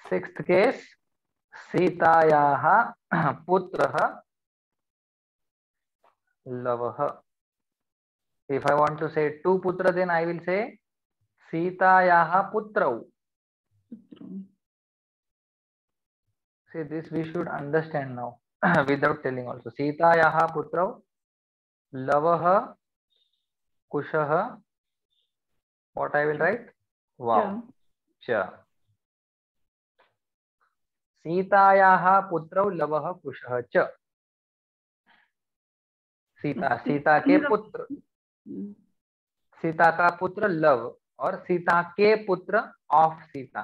Sixth case, Sitayaha putraha lavaha. If I want to say two putra, then I will say Sitayaha putrau. See, this we should understand now without telling also. Sitayaha putrau lavaha kushaha. What I will write? Wow. Cha. सीतायाः पुत्रौ लवः कुशः च. सीता के पुत्र, सीता का पुत्र love और सीता के पुत्र of Sita,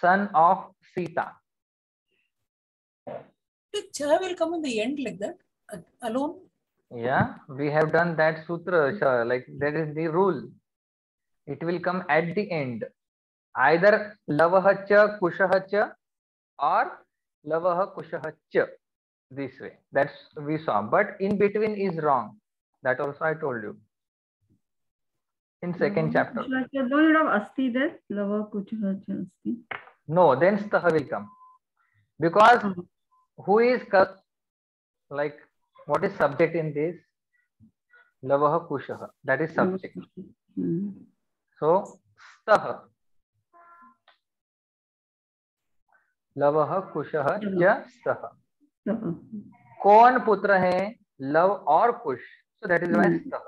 son of Sita. The cha will come in the end like that alone. Yeah, we have done that sutra, cha, like that is the rule. It will come at the end, either lavah cha kushah cha or lavah kushah cha. This way, that's we saw, but in between is wrong. That also I told you in second chapter. Don't you have asti there? Lava kuchha asti. No, then stha will come, because who is like what is subject in this? Lavah kushah, that is subject. So stha, lavah kushah ja stha. कौन पुत्र है? Love और कुश. So that is why stha.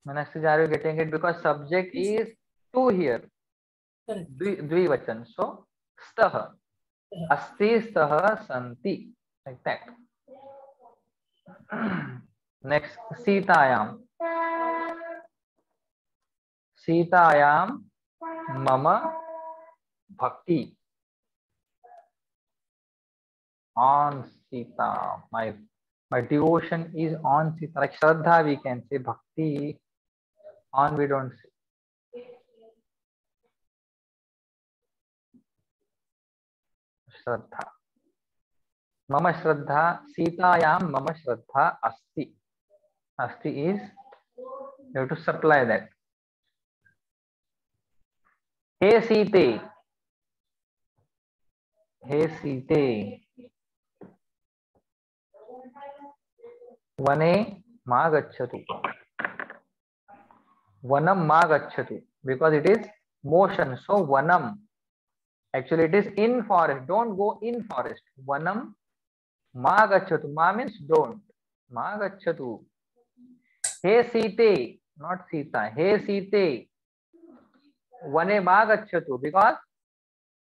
Meenakshi, are you getting it? Because subject is two here. Dvivachan. So stha. Asti stha santi. Like that. Next, Sitayam. Sitayam mama bhakti. On Sita, my devotion is on Sita. Like Shraddha we can say, bhakti on we don't say. Shraddha. Mama Shraddha, Sitayam mama Shraddha asti. Asti is, you have to supply that. Hey Site. Hey Site. Vane ma gacchatu. Vanam ma gacchatu. Because it is motion. So vanam. Actually it is in forest. Don't go in forest. Vanam ma gacchatu. Ma means don't. Ma gacchatu. Hey Site. Not Sita. Hey Site. Vane ma gacchatu. Because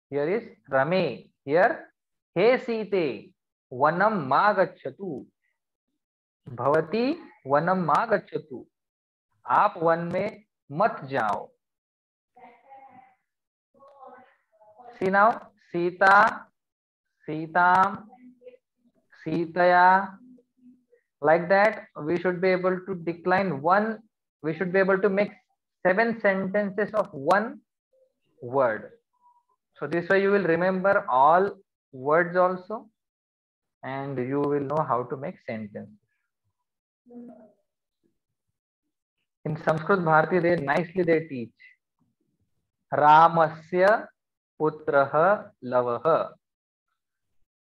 here is Rame. Here Hey Site. Vanam ma gacchatu. भवती वनम मा गच्छतु. आप one में मत जाओ. See now, Sita, Sitam, Sitaya. Like that, we should be able to decline one. We should be able to make 7 sentences of one word. So this way you will remember all words also, and you will know how to make sentences. In Sanskrit Bharati, they nicely they teach. Ramasya putraha lavaha.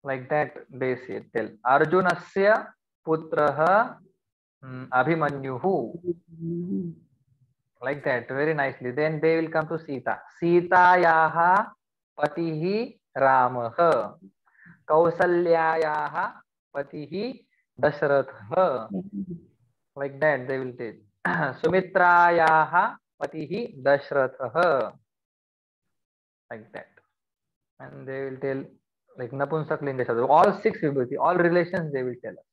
Like that they say. Tell. Arjunasya putraha abhimanyuhu. Like that, very nicely. Then they will come to Sita. Sitayaha patihi Ramaha. Kausalyayaha patihi Dashratha. Like that they will tell. Sumitrayaha patihi Dashratha. Like that. And they will tell like Napunsak Linga Shadra. All 6 vibhuti, all relations they will tell us.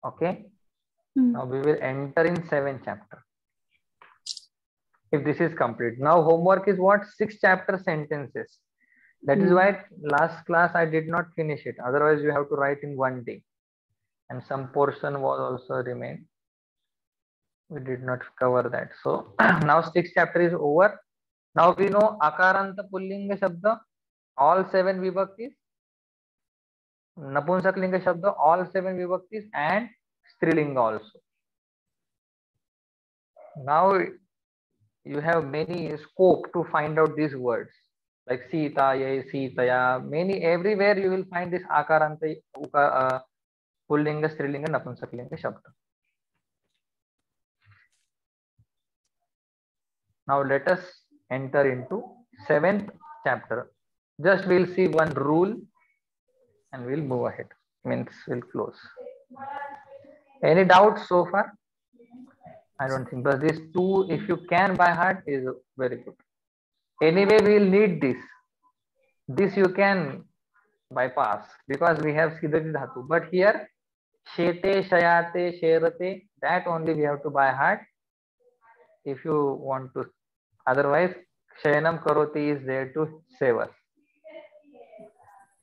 Okay. Now we will enter in 7th chapter. If this is complete. Now homework is what? 6 chapter sentences. That is why last class I did not finish it. Otherwise you have to write in one day. And some portion was also remained. We did not cover that. So now 6th chapter is over. Now we know Akaranta Pullinga Shabda. All 7 vibhaktis. Napumsaklinga Shabda, all 7 vibhaktis and Strilinga also. Now you have many scope to find out these words like Sita, Ye, Sitaya. Many everywhere you will find this Akaranta, Pullinga, Strilinga, Napumsaklinga Shabda. Now let us enter into 7th chapter. Just we'll see one rule and we'll move ahead. Means we'll close. Any doubts so far? I don't think, but these two, if you can by heart, is very good. Anyway, we will need this. This you can bypass because we have Siddhati Dhatu. But here, Shete, Shayate, Sherate, that only we have to by heart. If you want to, otherwise, Shayanam Karoti is there to save us.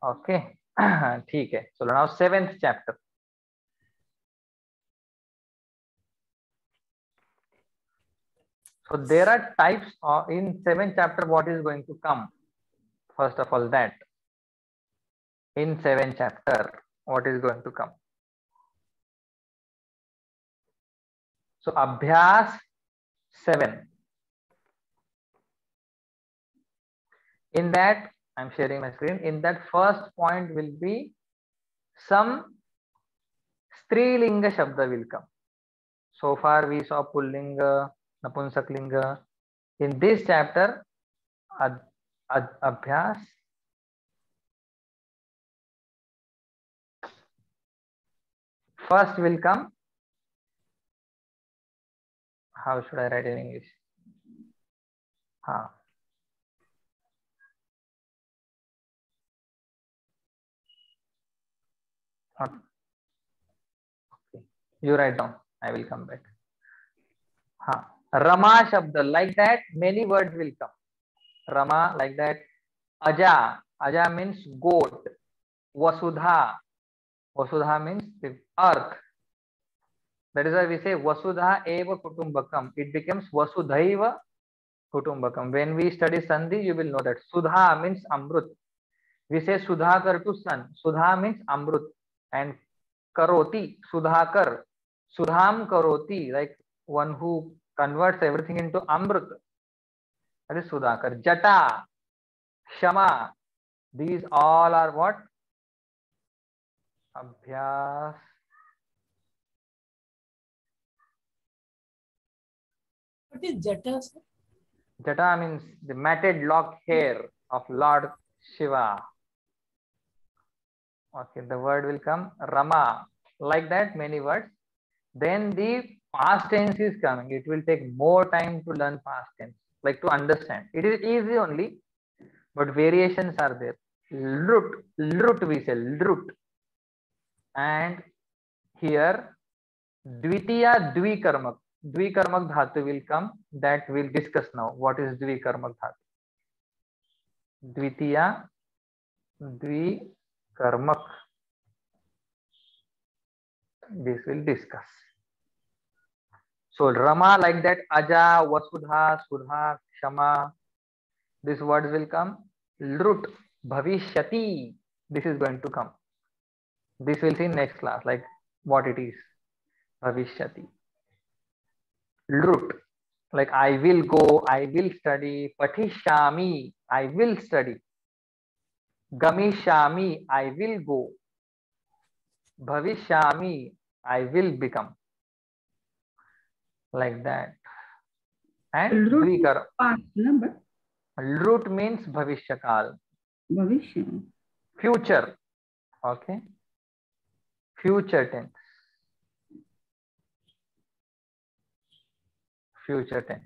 Okay. ठीक है. So now 7th chapter. So there are types of, in 7th chapter what is going to come. First of all, that in 7th chapter what is going to come. So Abhyas 7. In that, I'm sharing my screen. In that first point will be some Strilinga Shabda will come. So far we saw Pullinga, Napumsaklinga. In this chapter, Abhyas first will come. How should I write in English? Okay. You write down. I will come back. Rama Shabda, like that many words will come. Rama, like that. Aja, Aja means goat. Vasudha, Vasudha means earth. That is why we say Vasudha eva kutumbakam. It becomes Vasudhaiva kutumbakam. When we study Sandhi, you will know that. Sudha means Amrut. We say Sudhakar to son. Sudha means Amrut. And Karoti, Sudhakar. Sudham Karoti, like one who converts everything into Amrut. That is Sudhakar. Jata, Shama. These all are what? Abhyas. What is Jata, sir? Jata means the matted lock hair of Lord Shiva. Okay, the word will come Rama. Like that, many words. Then the past tense is coming. It will take more time to learn past tense, like to understand. It is easy only, but variations are there. Lut, lut we say, lut. And here, Dvitiya Dvikarmak. Dvikarmak dhatu will come. That we'll discuss now. What is Dvikarmak dhatu? Dvitiya Dvikarmak. This will discuss. So Rama, like that, Aja, Vasudha, Sudha, Kshama. These words will come. Lut, Bhavishyati. This is going to come. This will see next class, like what it is. Bhavishyati. Lut, like I will go, I will study. Patishami, I will study. Gamishami, I will go. Bhavishyami, I will become. Like that. And Dvikar. Lut means Bhavishyakal. Bhavishya. Future. Okay. Future tense. Future tense.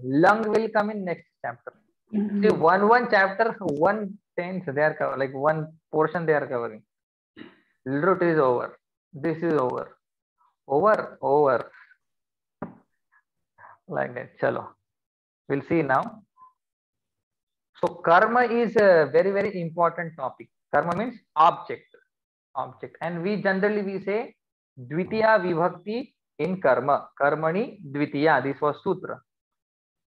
Lung will come in next chapter. See, one chapter, one tense they are covering, like one portion they are covering. Lut is over. This is over. Over. Like that. Chalo. We'll see now. So karma is a very, very important topic. Karma means object. And we generally say Dvitiya Vibhakti in karma, karmani dvitiya, this was sutra.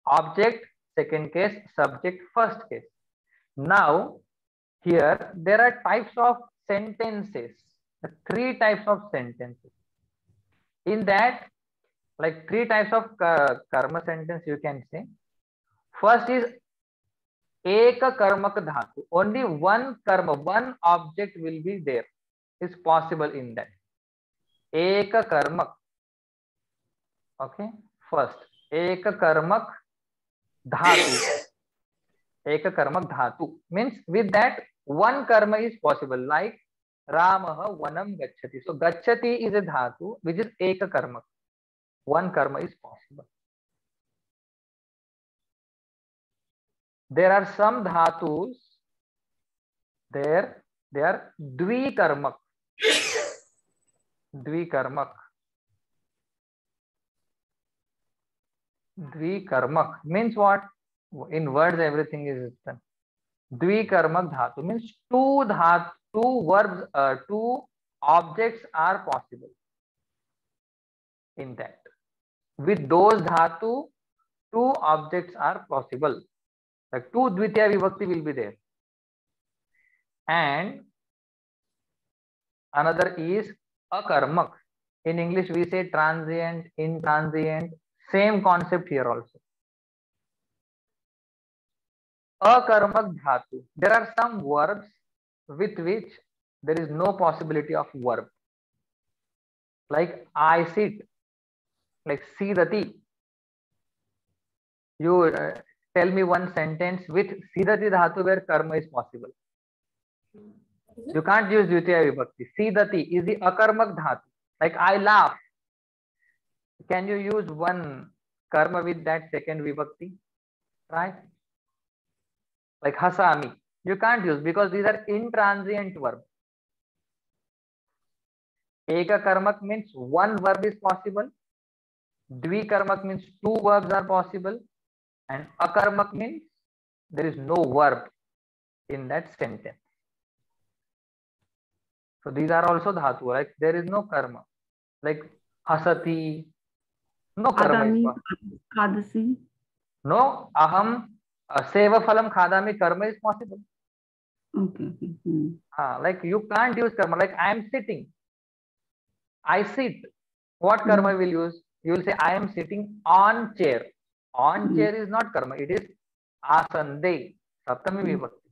Object second case, subject first case. Now here there are types of sentences, 3 types of sentences. In that, like 3 types of karma sentence you can say. First is eka karmak dhatu, only one karma, one object will be there, is possible in that. Eka karmak, okay. First eka karmak dhatu, eka karmak dhatu means with that one karma is possible, like Ramah vanam gacchati. So gacchati is a dhatu which is eka karmak, one karma is possible. There are some dhatus, there they are dvikarmak. Dvikarmak. Dvikarmak means what? In words everything is written. Dvikarmak dhatu means two verbs, two objects are possible in that. With those dhatu, 2 objects are possible. Like 2 dvitiya vibhakti will be there. And another is akarmak. In English we say transient, intransient, same concept here also. Akarmak dhatu. There are some verbs with which there is no possibility of verb. Like I sit, like sidati. You tell me one sentence with sidati dhatu where karma is possible. You can't use dvitiya vibhakti. Sidati is the akarmak dhatu. Like I laugh. Can you use one karma with that second vibhakti? Right? Like hasami. You can't use because these are intransient verbs. Eka karmak means one verb is possible. Dvikarmak means 2 verbs are possible. And akarmak means there is no verb in that sentence. So these are also dhatu, like there is no karma. Like hasati, no karma is possible. Khadasi. No, aham seva phalam khadami, karma is possible. Okay. Like you can't use karma. Like I am sitting. I sit. What karma will use? You will say I am sitting on chair. On chair is not karma. It is asande, saptami vibhakti.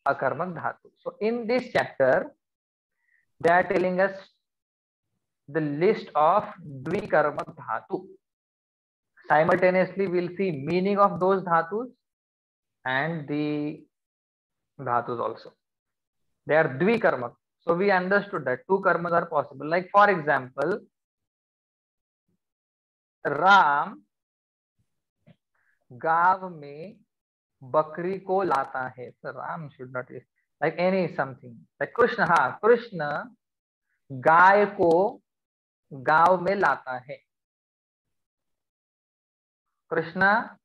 Akarmak dhatu. So in this chapter, they are telling us the list of dvikarmak dhatu. Simultaneously, we'll see meaning of those dhatus and the dhatus also. They are dvikarmak. So we understood that 2 karmas are possible. Like for example, Ram गांव में बकरी को लाता है. So Ram should not be like any something. Like Krishna, Krishna गाय को गांव में लाता है. Krishna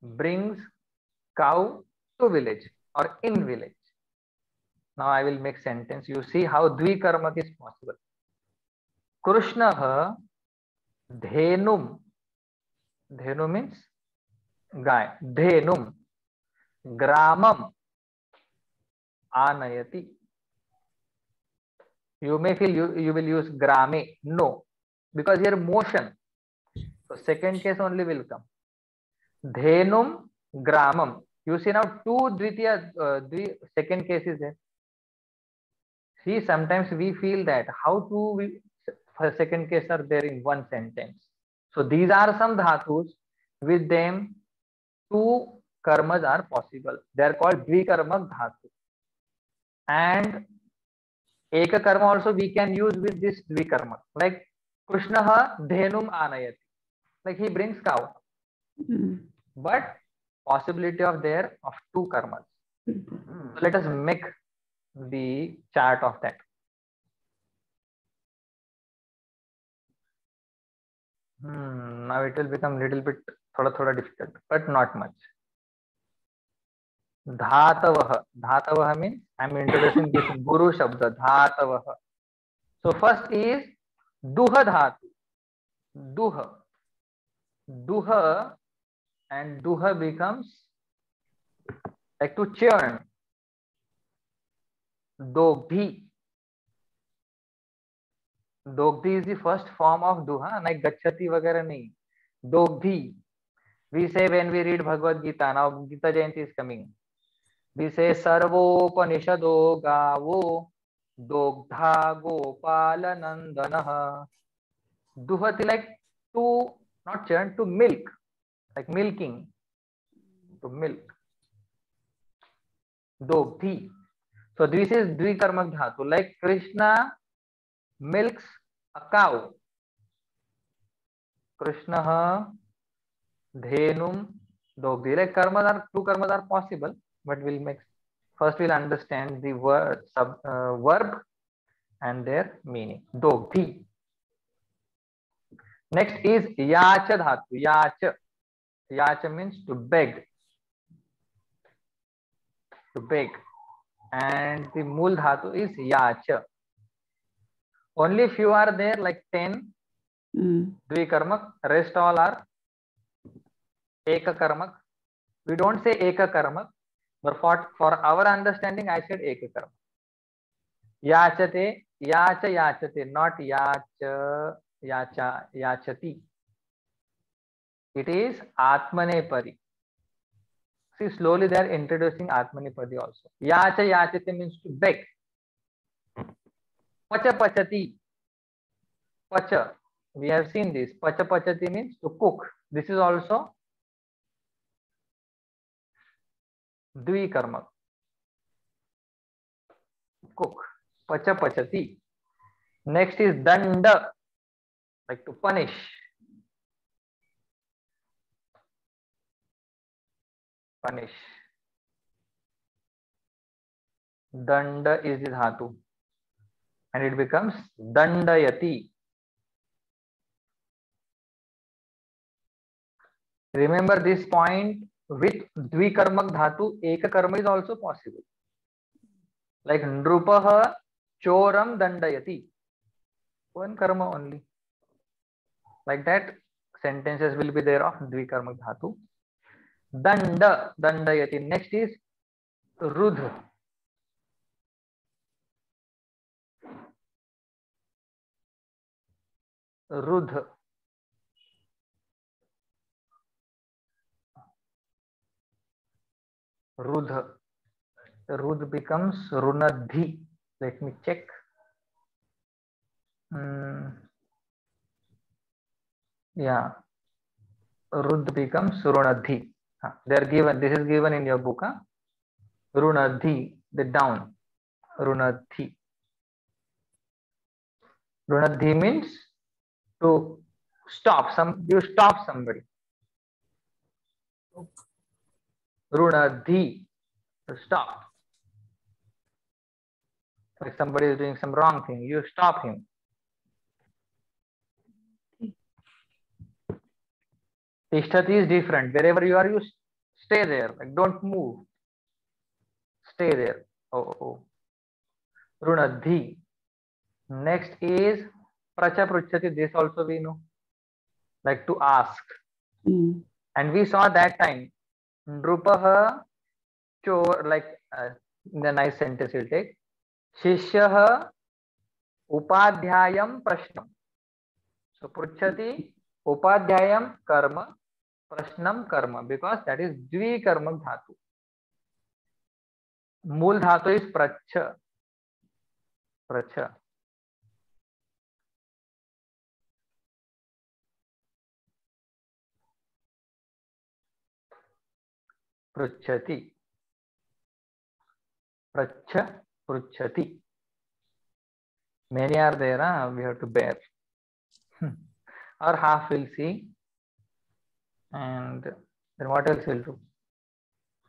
brings cow to village or in village. Now I will make sentence. You see how dvikarmak is possible. Krishna dhenum. Dhenu means guy. Dhenum gramam anayati. You may feel you will use grame. No, because here motion. So second case only will come. Dhenum gramam. You see now 2 dvitiya second case is there. See, sometimes we feel that how 2 second case are there in one sentence. So these are some dhatus. With them 2 karmas are possible. They are called dvikarmak dhatu. And eka karma also we can use with this dvikarmak. Like Krishna dhenum anayati. Like he brings cow. But possibility of there of 2 karmas. So let us make the chart of that. Now it will become little bit thoda difficult, but not much. Dhatavah. Dhatavah means I am introducing this Guru Shabda. Dhatavah. So first is Duha dhatu. Duha. Duha, and duha becomes like to churn. Dogdhi. Dogdhi is the first form of duha, like gachati vagara nahi. Dogdhi. We say when we read Bhagavad Gita, now Gita Jayanti is coming. We say Sarvopanishado Gavo Dogdha Gopala Nandanaha. Duhati, like to, not churn, to milk, like milking, to milk. Dogdhi. So this is Dvikarmak dhatu, like Krishna milks a cow. Krishna dhenum dogdhi. Like karmas are, two karmas are possible, but we'll make, first we'll understand the word, verb and their meaning. Dogdhi. Next is yacha dhatu. Yacha. Yacha means to beg. To beg. And the mool dhatu is yacha. Only few are there, like 10 dvikarmak. Rest all are eka karmak. We don't say eka karmak, but for our understanding, I said eka karmak. Yachate, yacha yachate, not yacha yacha yachati. It is atmanepari. See, slowly they are introducing atmanepadi also. Yacha yachate means to beg. Pacha pachati. Pacha. We have seen this. Pacha pachati means to cook. This is also dvikarmak. Cook. Pacha pachati. Next is danda, like to punish. Punish. Danda is the dhatu, and it becomes dandayati. Remember this point, with dvikarmak dhatu, eka karma is also possible. Like nrupaha choram dandayati. One karma only. Like that, sentences will be there of dvikarmak dhatu. Danda, dandayati. Next is rudh. Rudh. Rudh. Rudh becomes runadhi. Let me check. Yeah. Rudh becomes runadhi. They are given. This is given in your book. Runadhi, the down. Runadhi. Runadhi means to stop. You stop somebody. Runadhi, to stop. Like somebody is doing some wrong thing, you stop him. Tishtati is different. Wherever you are, you stay there. Like don't move. Stay there. Oh. Runadhi. Next is pracha pruchati. This also we know. Like to ask. And we saw that time. Nrupaha chor, like in the nice sentence you'll take. Shishyaha upadhyayam prashnam. So pruchati upadhyayam karma, prashnam karma, because that is dvikarmak dhatu. Mool dhatu is pracha. Pracha. Pruchati. Pracha, pruchati. Many are there, we have to bear. Or half we'll see. And then what else we'll do?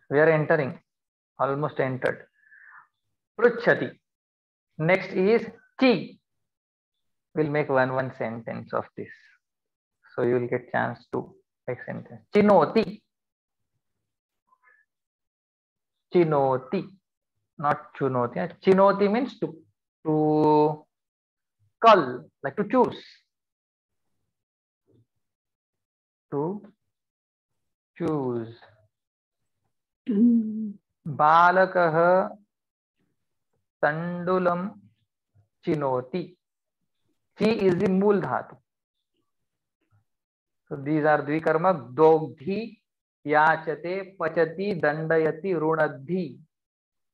We are entering, almost entered. Pruchati. Next is chi. We'll make one sentence of this. So you will get chance to make sentence. Chinoti. Chinoti. Not chunoti. Chinoti means to Cull, like to choose. To choose. Balakah tandulam chinoti. Chi is the mool dhatu. So these are dvikarmak. Dogdhi, yachate, pachati, dandayati, runadhi.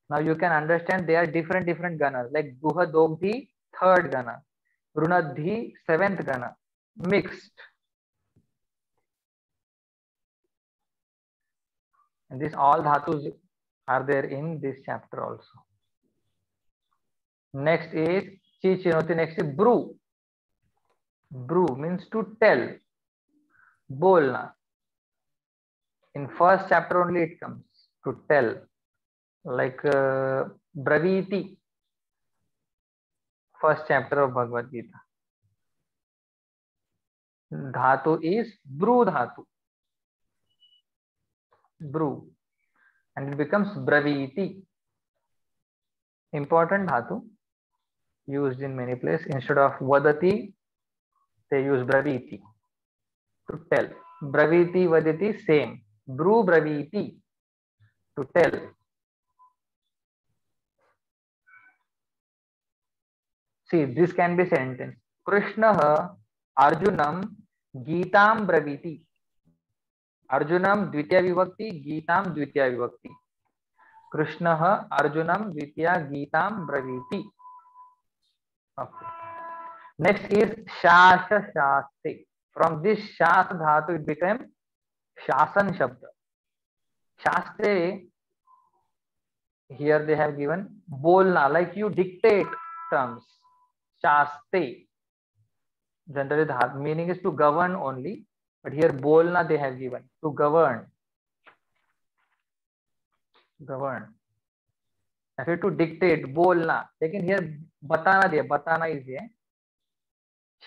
Now you can understand they are different ganas. Like duha dogdhi, third gana. Runadhi, seventh gana. Mixed. And this all dhatus are there in this chapter also. Next is chi chinoti. Next is brew. Brew means to tell. Bolna. In first chapter only it comes to tell. Like Braviti. First chapter of Bhagavad Gita. Dhatu is brew dhatu. Brew. And it becomes Braviti. Important dhatu. Used in many places. Instead of Vadati, they use Braviti. To tell. Braviti, Vadati, same. Brew Braviti. To tell. See, this can be sentence. Krishna Arjunam Gitam Braviti. Arjunam Dvitiya Vibhakti, Gitam Dvitiya Vibhakti. Krishna Arjunam Dvitiya Gitam Braviti. Okay. Next is Shasha Shaste. From this Shas dhatu it became Shasan Shabda. Shaste, here they have given Bolna, like you dictate terms. Shaste. Generally the meaning is to govern only, but here Bolna they have given, to govern. Govern. Actually to dictate, Bolna. Lekin here Batana diya, Batana is here.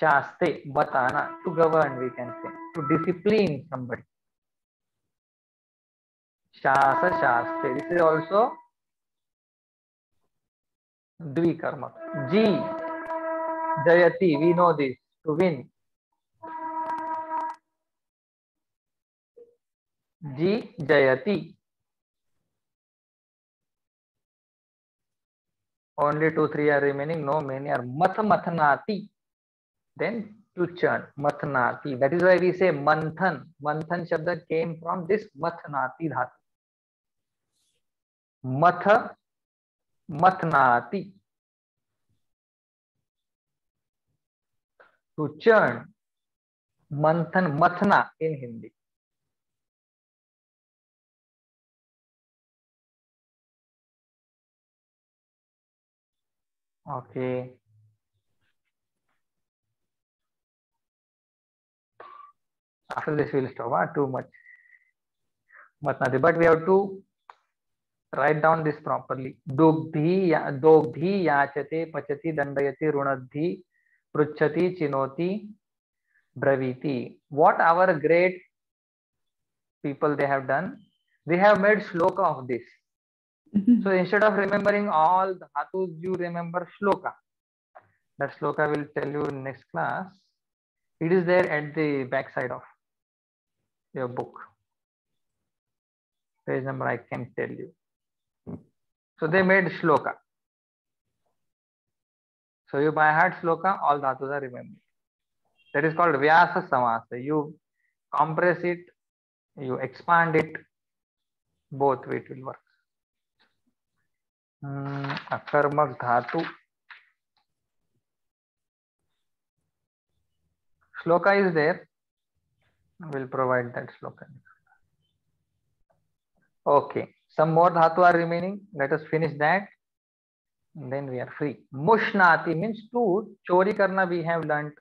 Shaste, Batana, to govern we can say, to discipline somebody. Shasa Shaste. This is also Dvikarma. Ji, Jayati, we know this, to win. Ji, Jayati. Only 2, 3 are remaining, no many are. Math Mathanati. Then to churn, Mathanati. That is why we say Manthan. Manthan Shabda came from this Mathanati dhatu. Matha, Mathnati. To churn, Manthan, Mathna in Hindi. Okay. After this we'll stop. Too much Mathnati. But we have to write down this properly. Dogdhi yachate pachati dandayati runadhi pruchhati chinoti braviti. What our great people they have done? They have made shloka of this. So instead of remembering all the dhatus, you remember shloka. That shloka will tell you in next class. It is there at the back side of your book. Page number I can tell you. So they made shloka. So you by heart shloka, all dhatus are remembered. That is called Vyasa Samasa. You compress it, you expand it, both way it will work. Akarmak dhatu. Shloka is there. We'll provide that shloka. Okay. Some more dhatu are remaining. Let us finish that. And then we are free. Mushnati means to chori karna. We have learnt.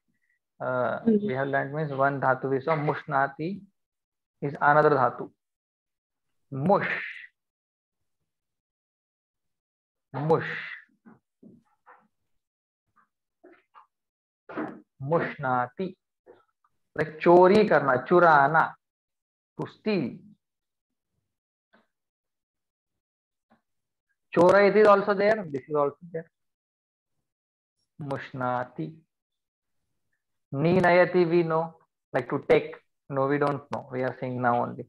We have learnt means one dhatu. We saw Mushnati is another dhatu. Mush. Mush. Mushnati. Like chori karna, churana, to steal. Chora, it is also there. This is also there. Mushnati. Ni nayati we know, like to take. No, we don't know. We are saying now only.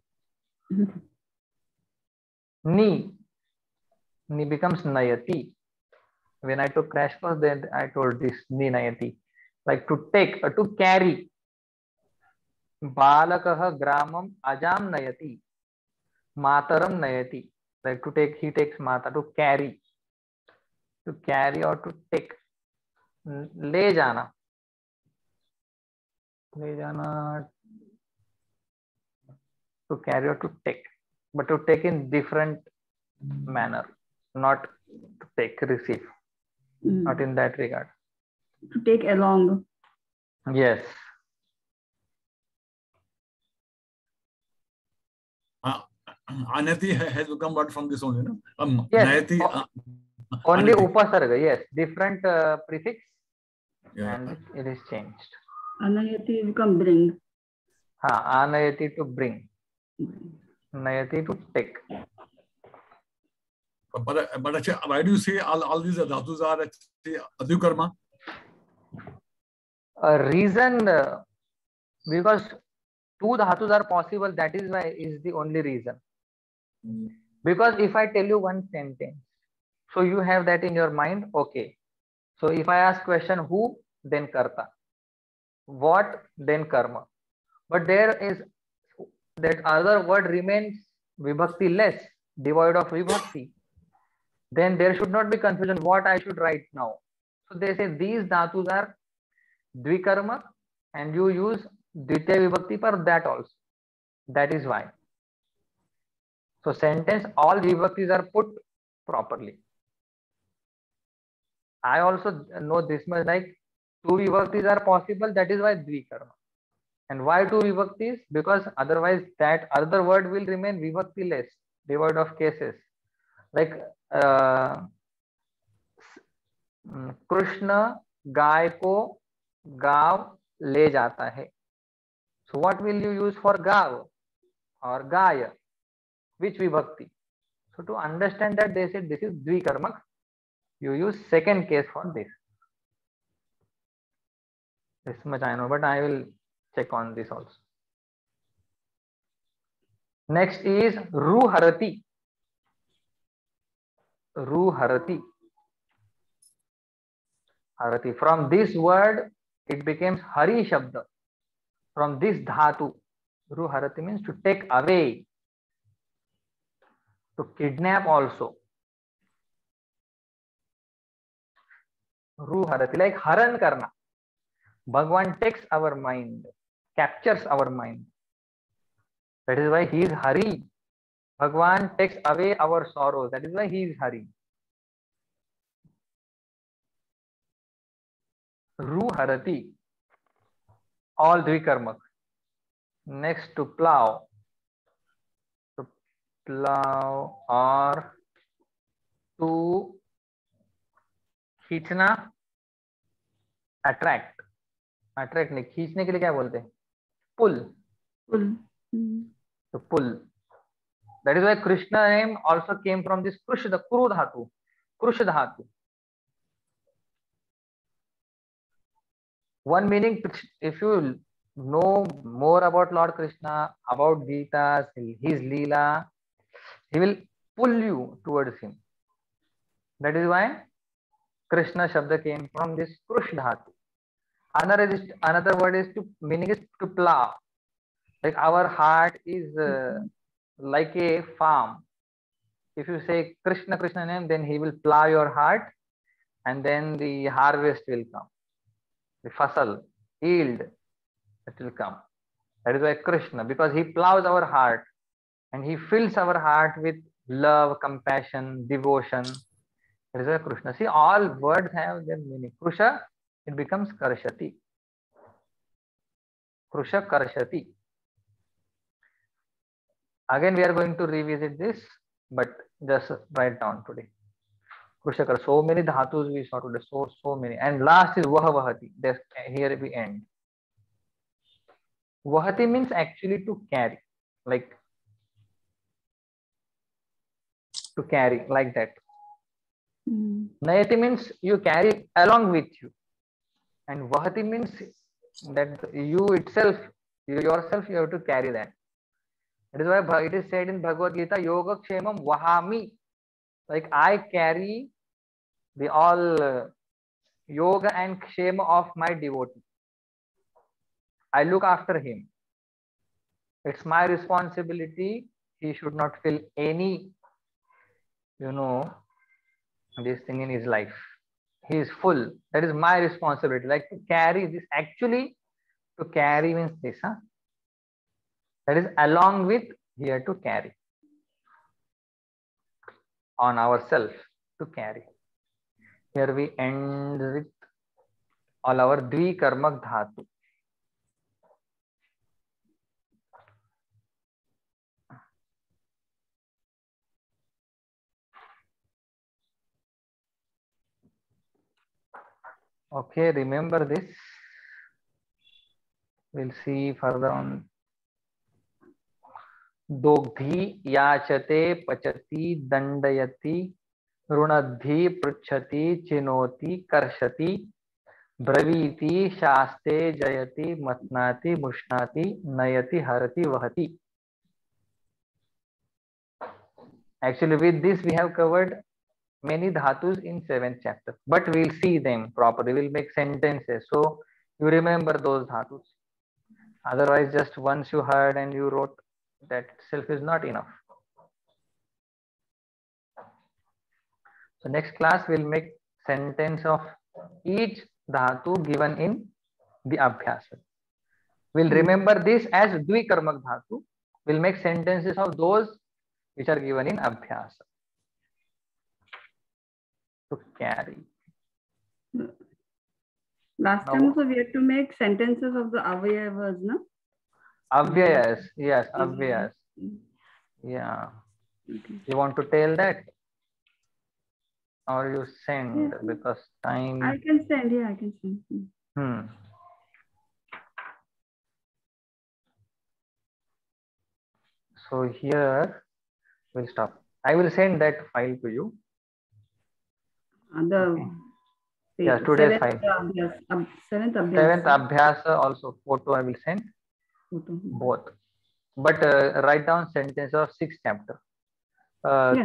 Ni becomes nayati. When I took crash course, then I told this ni nayati, like to take, to carry. Balakah gramam ajam nayati. Mataram nayati, like to take. He takes mata, to carry or to take. ले जाना, to carry or to take, but to take in different manner, not to take, receive, not in that regard. To take along. Yes. Anati has become what from this only, no? Yes. Nayati, only anati. upasarga. Yes, different prefix, Yeah. and it is changed. Anayati become bring. Anayati to bring. Nayati to take. But actually, why do you say all these dhatus are actually adhukarma? A reason, because two dhatus are possible. That is why is the only reason. Because if I tell you one sentence, so you have that in your mind. Okay. So if I ask question who, then karta. What, then karma. But there is that other word remains vibhakti less, devoid of vibhakti. Then there should not be confusion what I should write now. So they say these dhatus are dvikarma, and you use dvitiya vibhakti for that also. That is why. So sentence all vibhaktis are put properly. I also know this much, like two vibhaktis are possible. That is why dvikarma. And why two vibhaktis? Because otherwise that other word will remain vibhakti less, devoid of cases. Like Krishna गाय को गांव ले जाता है. So what will you use for gav or gaya? Which vibhakti? So to understand that, they said this is dvikarmak. You use second case for this. This much I know, but I will check on this also. Next is ruharati. Ruharati. Harati. From this word, it becomes hari shabda. From this dhatu, ruharati means to take away, to kidnap also. Ruharati, like haran karna. Bhagwan takes our mind, captures our mind. That is why he is Hari. Bhagwan takes away our sorrows. That is why he is Hari. Ruharati, all dvikarmak. Next to plow. To plow or to खींचना, attract. Attract नहीं, खींचने के लिए क्या बोलते हैं? Pull. Pull. To pull. That is why Krishna name also came from this Krush, the Kuru dhatu. Krush dhatu. One meaning, if you know more about Lord Krishna, about Gita, his Leela, he will pull you towards him. That is why Krishna Shabda came from this Krush dhatu. Another word is to, meaning is to plow. Like our heart is like a farm. If you say Krishna, Krishna name, then he will plow your heart, and then the harvest will come. The fasal, yield, it will come. That is why Krishna, because he plows our heart and he fills our heart with love, compassion, devotion. That is why Krishna. See, all words have their meaning. Krusha, it becomes Karshati. Krusha Karshati. Again, we are going to revisit this, but just write down today. Krushakar, so many dhatus we saw today, so many. And last is Vahavahati. Here we end. Vahati means actually to carry, like to carry, like that. Nayati means you carry along with you. And Vahati means that you itself, yourself, you have to carry that. That is why it is said in Bhagavad Gita, Yoga Kshemam Vahami. Like I carry the all yoga and kshema of my devotee. I look after him. It's my responsibility. He should not feel any, this thing in his life. He is full. That is my responsibility. Like to carry this. Actually, to carry means this. That is along with here to carry. On ourselves to carry. Here we end with all our Dvikarmak Dhatu. Okay, remember this. We'll see further on. Dogdhi yachate pachati dandayati runadhi pruchhati chinoti karshati braviti shaste jayati matnati mushnati nayati harati vahati. Actually, with this we have covered many dhatus in 7th chapter, but we'll see them properly. We'll make sentences, so you remember those dhatus. Otherwise, just once you heard and you wrote, that itself is not enough. So next class we'll make sentence of each dhatu given in the abhyasa. We'll remember this as Dvikarmak dhatu. We'll make sentences of those which are given in abhyasa. To carry. Last time also we had to make sentences of the avyayavas, no? Avyayas, yes, avyayas. Yeah. Okay. You want to tell that? Or you send, because time. I can send, yeah, I can send. So here we'll stop. I will send that file to you. Yes, today's file. Seventh abhyasa also photo I will send. Both. But write down sentence of 6th chapter.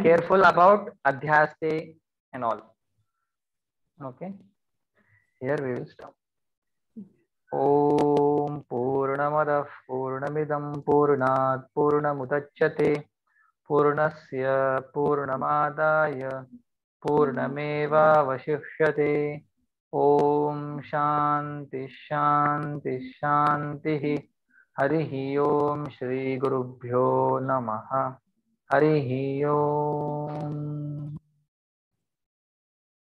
Careful about adhyaste and all. Okay. Here we will stop. Om Purnamadah Purnamidam Purnat Purnamudachyate Purnasya Purnamadaya Purnameva Vashishyate. Om Shanti Shanti Shanti. Harihi Om Shri Gurubhyo Namaha. Harihi Om.